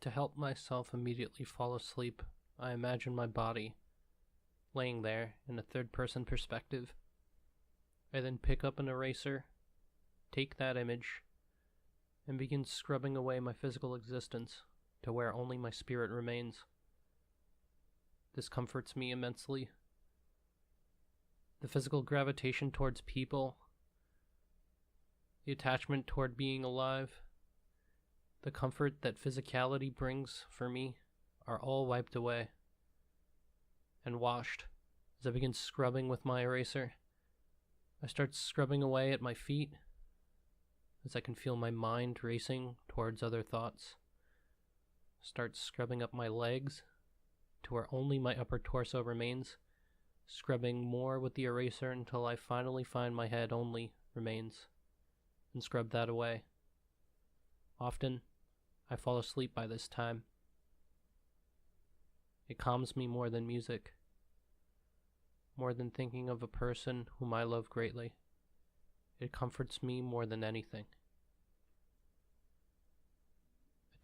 To help myself immediately fall asleep, I imagine my body laying there in a third-person perspective. I then pick up an eraser, take that image, and begin scrubbing away my physical existence to where only my spirit remains. This comforts me immensely. The physical gravitation towards people, the attachment toward being alive, the comfort that physicality brings for me are all wiped away and washed as I begin scrubbing with my eraser. I start scrubbing away at my feet as I can feel my mind racing towards other thoughts. Start scrubbing up my legs to where only my upper torso remains, scrubbing more with the eraser until I finally find my head only remains, and scrub that away. Often, I fall asleep by this time. It calms me more than music, more than thinking of a person whom I love greatly. It comforts me more than anything.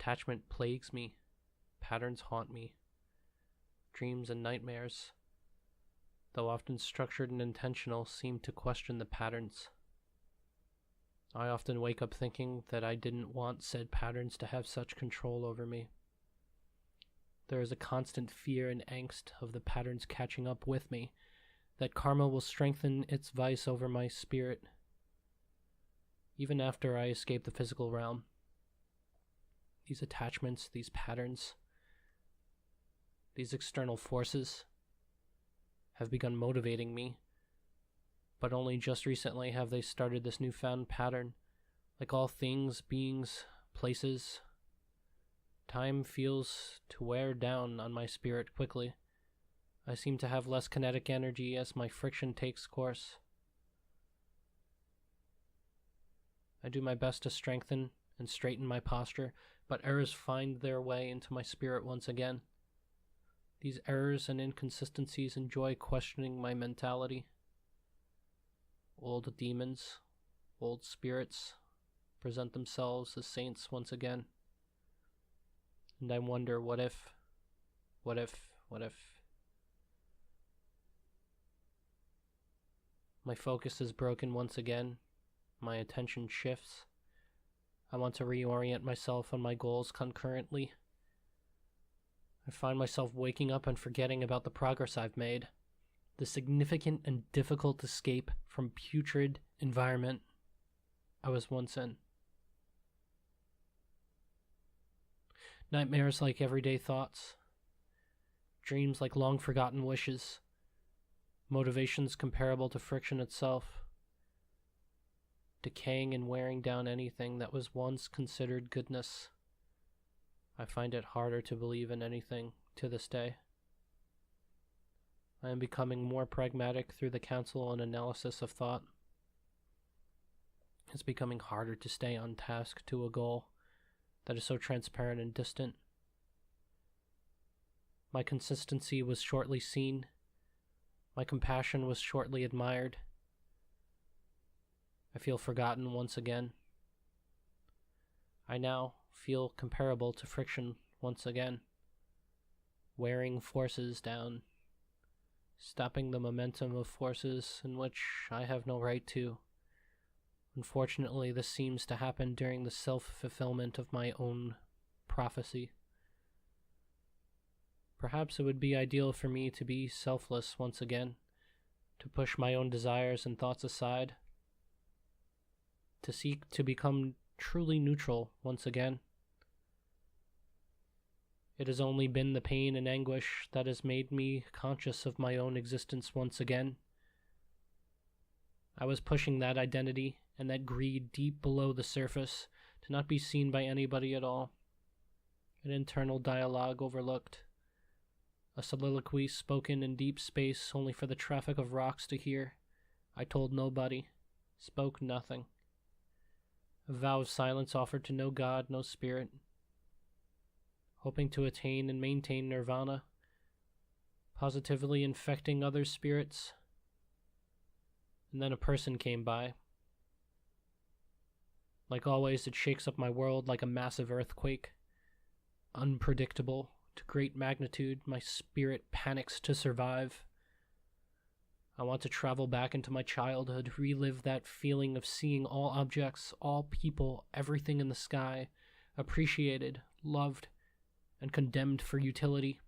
Attachment plagues me, patterns haunt me. Dreams and nightmares, though often structured and intentional, seem to question the patterns. I often wake up thinking that I didn't want said patterns to have such control over me. There is a constant fear and angst of the patterns catching up with me, that karma will strengthen its vice over my spirit, even after I escape the physical realm. These attachments, these patterns, these external forces have begun motivating me, but only just recently have they started this newfound pattern. Like all things, beings, places, time feels to wear down on my spirit quickly. I seem to have less kinetic energy as my friction takes course. I do my best to strengthen and straighten my posture, but errors find their way into my spirit once again. These errors and inconsistencies enjoy questioning my mentality. Old demons, old spirits, present themselves as saints once again. And I wonder, what if? My focus is broken once again. My attention shifts. I want to reorient myself on my goals concurrently. I find myself waking up and forgetting about the progress I've made. The significant and difficult escape from putrid environment I was once in. Nightmares like everyday thoughts. Dreams like long-forgotten wishes. Motivations comparable to friction itself. Decaying and wearing down anything that was once considered goodness. I find it harder to believe in anything to this day. I am becoming more pragmatic through the counsel and analysis of thought. It's becoming harder to stay on task to a goal that is so transparent and distant. My consistency was shortly seen. My compassion was shortly admired. I feel forgotten once again. I now feel comparable to friction once again, wearing forces down, stopping the momentum of forces in which I have no right to. Unfortunately, this seems to happen during the self-fulfillment of my own prophecy. Perhaps it would be ideal for me to be selfless once again, to push my own desires and thoughts aside, to seek to become truly neutral once again. It has only been the pain and anguish that has made me conscious of my own existence once again. I was pushing that identity and that greed deep below the surface to not be seen by anybody at all. An internal dialogue overlooked. A soliloquy spoken in deep space only for the traffic of rocks to hear. I told nobody, spoke nothing. A vow of silence offered to no god, no spirit. Hoping to attain and maintain nirvana, positively infecting other spirits. And then a person came by. Like always, it shakes up my world like a massive earthquake. unpredictable to great magnitude. My spirit panics to survive. I want to travel back into my childhood, relive that feeling of seeing all objects, all people, everything in the sky, appreciated, loved, and condemned for utility.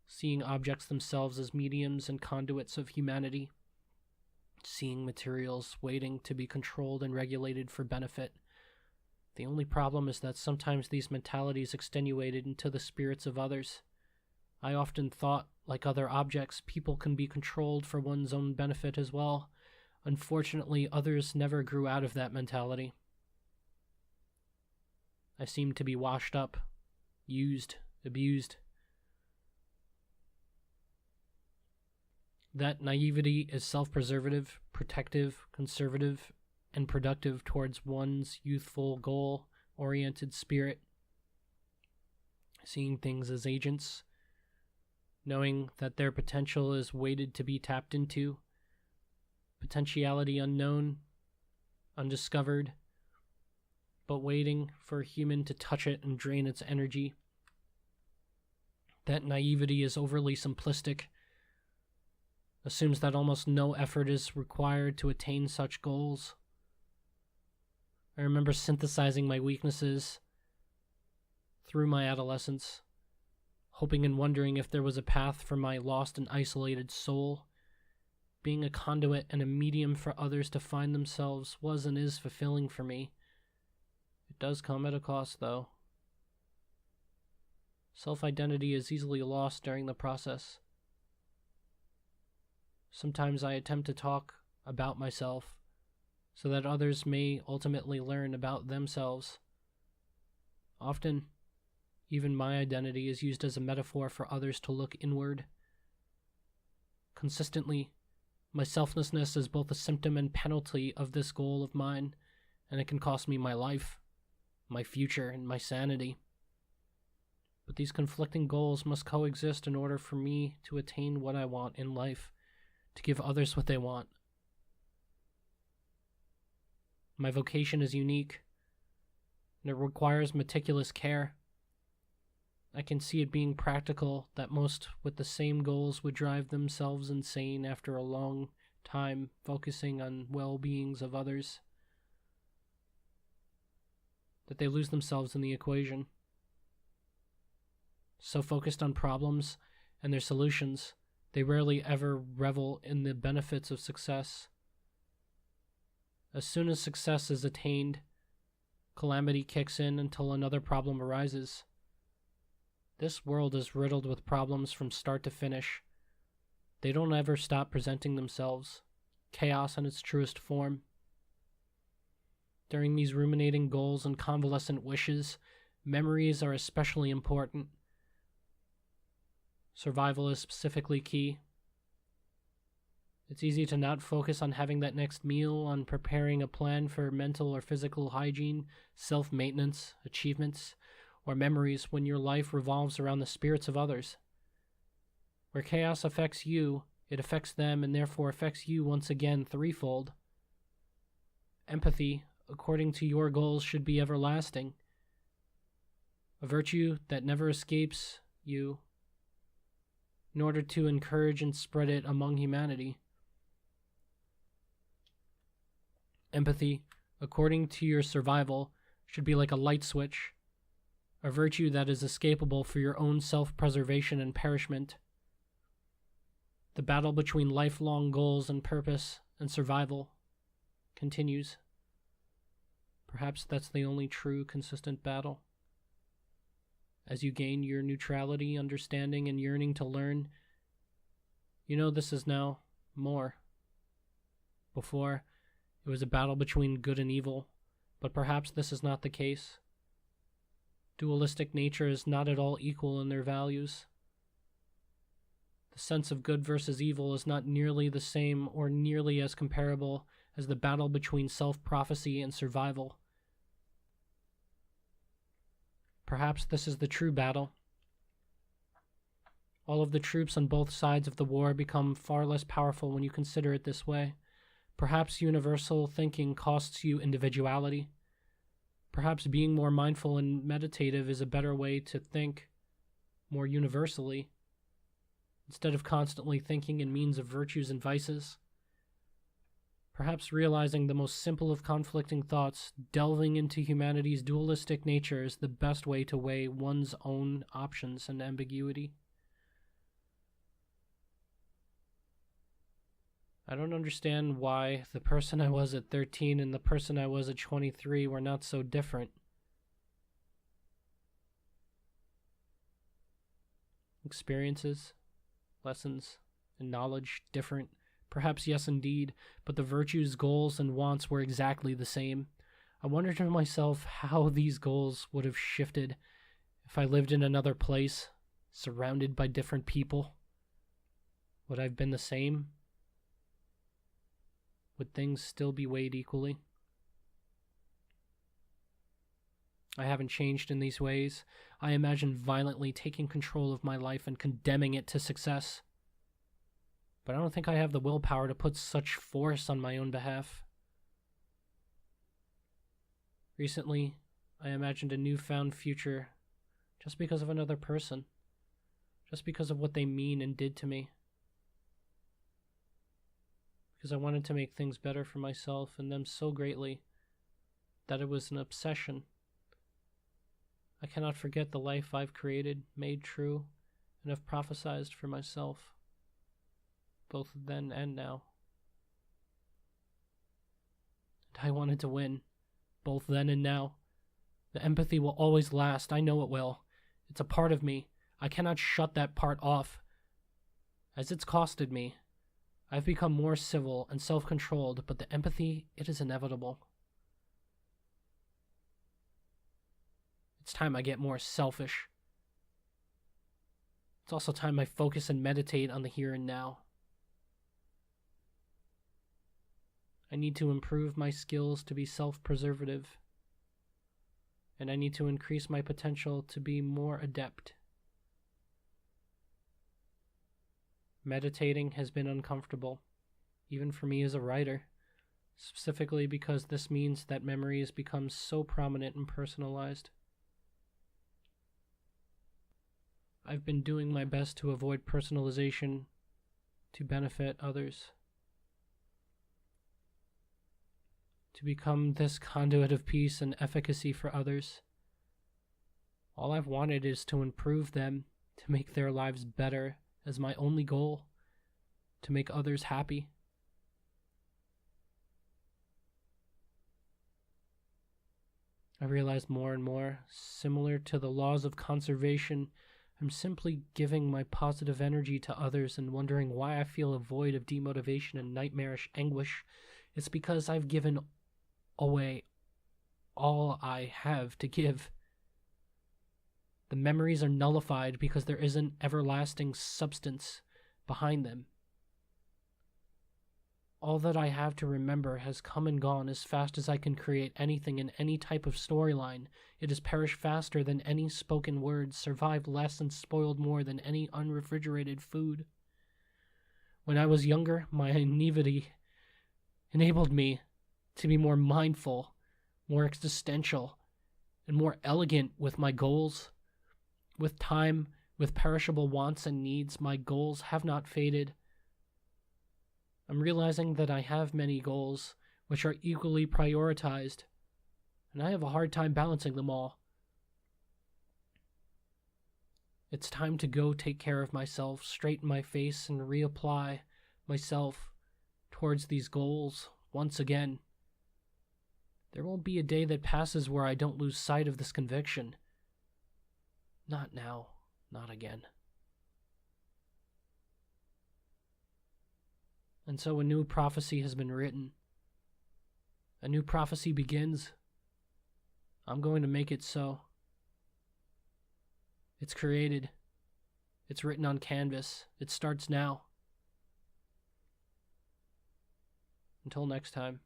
Seeing objects themselves as mediums and conduits of humanity. Seeing materials waiting to be controlled and regulated for benefit. The only problem is that sometimes these mentalities extenuated into the spirits of others. I often thought, like other objects, people can be controlled for one's own benefit as well. Unfortunately, others never grew out of that mentality. I seemed to be washed up, used, abused. That naivety is self-preservative, protective, conservative, and productive towards one's youthful, goal-oriented spirit. Seeing things as agents, knowing that their potential is waited to be tapped into, potentiality unknown, undiscovered, but waiting for a human to touch it and drain its energy. That naivety is overly simplistic, assumes that almost no effort is required to attain such goals. I remember synthesizing my weaknesses through my adolescence, hoping and wondering if there was a path for my lost and isolated soul. Being a conduit and a medium for others to find themselves was and is fulfilling for me. It does come at a cost, though. Self-identity is easily lost during the process. Sometimes I attempt to talk about myself so that others may ultimately learn about themselves. Often, even my identity is used as a metaphor for others to look inward. Consistently, my selflessness is both a symptom and penalty of this goal of mine, and it can cost me my life, my future, and my sanity. But these conflicting goals must coexist in order for me to attain what I want in life, to give others what they want. My vocation is unique, and it requires meticulous care. I can see it being practical that most with the same goals would drive themselves insane after a long time focusing on well-beings of others, that they lose themselves in the equation. So focused on problems and their solutions, they rarely ever revel in the benefits of success. As soon as success is attained, calamity kicks in until another problem arises. This world is riddled with problems from start to finish. They don't ever stop presenting themselves. Chaos in its truest form. During these ruminating goals and convalescent wishes, memories are especially important. Survival is specifically key. It's easy to not focus on having that next meal, on preparing a plan for mental or physical hygiene, self-maintenance, achievements, or memories when your life revolves around the spirits of others. Where chaos affects you, it affects them and therefore affects you once again threefold. Empathy, according to your goals, should be everlasting. A virtue that never escapes you, in order to encourage and spread it among humanity. Empathy, according to your survival, should be like a light switch, a virtue that is escapable for your own self-preservation and perishment. The battle between lifelong goals and purpose and survival continues. Perhaps that's the only true, consistent battle. As you gain your neutrality, understanding, and yearning to learn, you know this is now more. Before, it was a battle between good and evil, but perhaps this is not the case. Dualistic nature is not at all equal in their values. The sense of good versus evil is not nearly the same or nearly as comparable as the battle between self-prophecy and survival. Perhaps this is the true battle. All of the troops on both sides of the war become far less powerful when you consider it this way. Perhaps universal thinking costs you individuality. Perhaps being more mindful and meditative is a better way to think more universally, instead of constantly thinking in means of virtues and vices. Perhaps realizing the most simple of conflicting thoughts, delving into humanity's dualistic nature, is the best way to weigh one's own options and ambiguity. I don't understand why the person I was at 13 and the person I was at 23 were not so different. Experiences, lessons, and knowledge different. Perhaps yes indeed, but the virtues, goals, and wants were exactly the same. I wondered to myself how these goals would have shifted if I lived in another place, surrounded by different people. Would I have been the same? Would things still be weighed equally? I haven't changed in these ways. I imagine violently taking control of my life and condemning it to success. But I don't think I have the willpower to put such force on my own behalf. Recently, I imagined a newfound future just because of another person, just because of what they mean and did to me. Because I wanted to make things better for myself and them so greatly that it was an obsession. I cannot forget the life I've created, made true, and have prophesized for myself, both then and now. And I wanted to win, both then and now. The empathy will always last, I know it will. It's a part of me. I cannot shut that part off. As it's costed me, I've become more civil and self-controlled, but the empathy, it is inevitable. It's time I get more selfish. It's also time I focus and meditate on the here and now. I need to improve my skills to be self-preservative, and I need to increase my potential to be more adept. Meditating has been uncomfortable, even for me as a writer, specifically because this means that memories become so prominent and personalized. I've been doing my best to avoid personalization to benefit others, to become this conduit of peace and efficacy for others. All I've wanted is to improve them, to make their lives better as my only goal, to make others happy. I realized more and more, similar to the laws of conservation, I'm simply giving my positive energy to others and wondering why I feel a void of demotivation and nightmarish anguish. It's because I've given away all I have to give. The memories are nullified because there isn't everlasting substance behind them. All that I have to remember has come and gone as fast as I can create anything in any type of storyline. It has perished faster than any spoken words, survived less, and spoiled more than any unrefrigerated food. When I was younger, my naivety enabled me to be more mindful, more existential, and more elegant with my goals. With time, with perishable wants and needs, my goals have not faded. I'm realizing that I have many goals, which are equally prioritized, and I have a hard time balancing them all. It's time to go take care of myself, straighten my face, and reapply myself towards these goals once again. There won't be a day that passes where I don't lose sight of this conviction. Not now, not again. And so a new prophecy has been written. A new prophecy begins. I'm going to make it so. It's created. It's written on canvas. It starts now. Until next time.